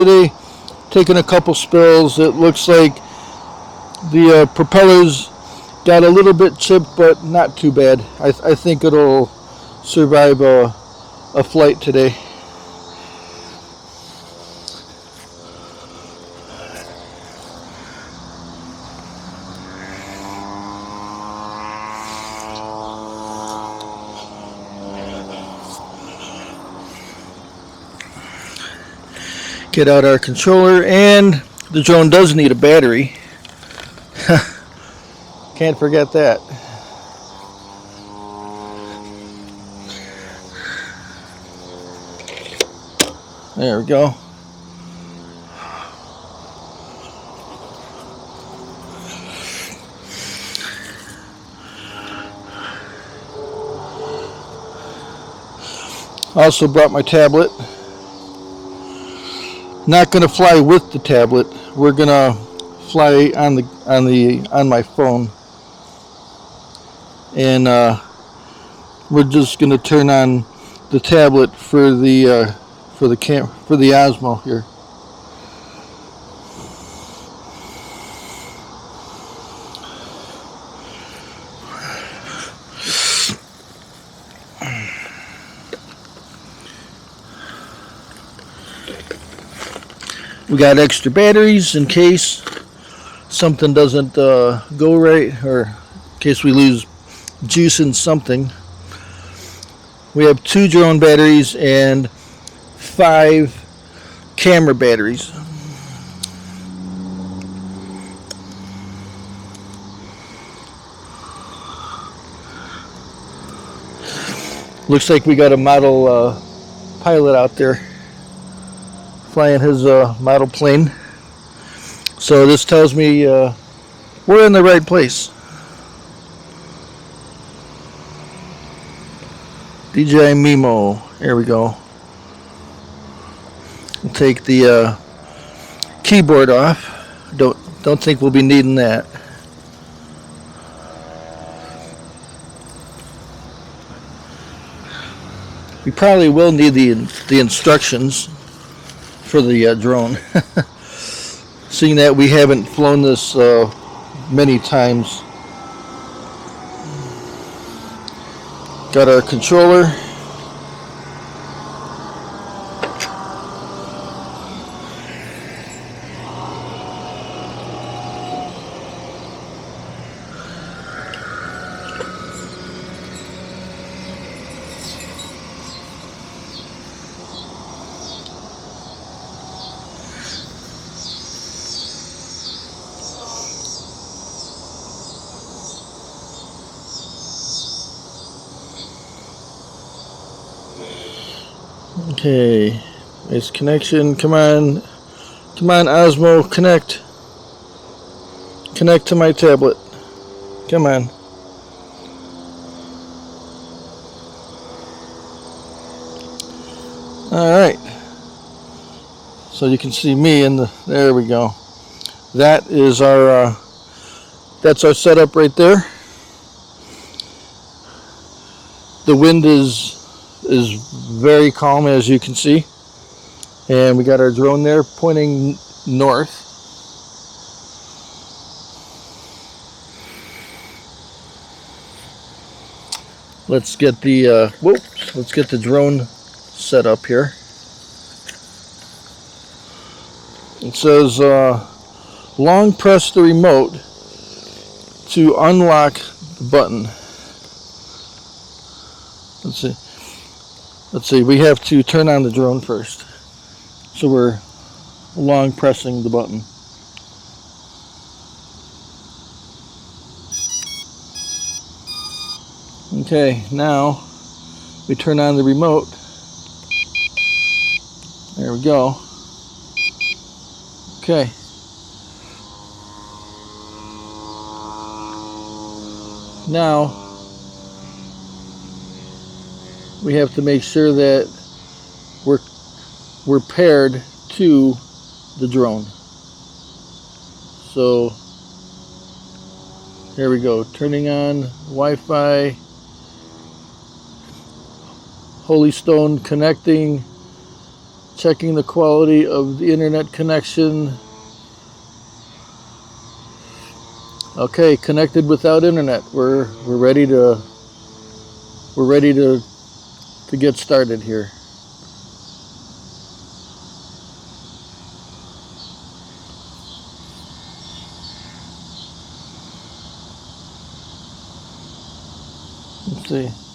today, taking a couple spills. It looks like the propellers got a little bit chipped, but not too bad. I think it'll survive a flight today. Get out our controller, and the drone does need a battery. Can't forget that. There we go. Also brought my tablet. Not going to fly with the tablet. We're going to fly on my phone, and we're just going to turn on the tablet for the Osmo here. We got extra batteries in case something doesn't go right, or in case we lose juice in something. We have 2 drone batteries and 5 camera batteries. Looks like we got a model pilot out there flying his model plane. So this tells me we're in the right place. DJI Mimo. There we go. We'll take the keyboard off. Don't think we'll be needing that. We probably will need the instructions for the drone. Seeing that we haven't flown this many times. Got our controller. Okay, nice connection. Come on, Osmo, connect to my tablet. Come on. All right. So you can see me in the. There we go. That is our. That's our setup right there. The wind is very calm, as you can see, and we got our drone there pointing north. Let's get the drone set up here. It says long press the remote to unlock the button. Let's see, we have to turn on the drone first. So we're long pressing the button. Okay, now we turn on the remote. There we go. Okay. Now we have to make sure that we're paired to the drone. So here we go, turning on Wi-Fi, Holy Stone connecting, Checking the quality of the internet connection. Okay, connected without internet. We're ready to get started here. Let's see.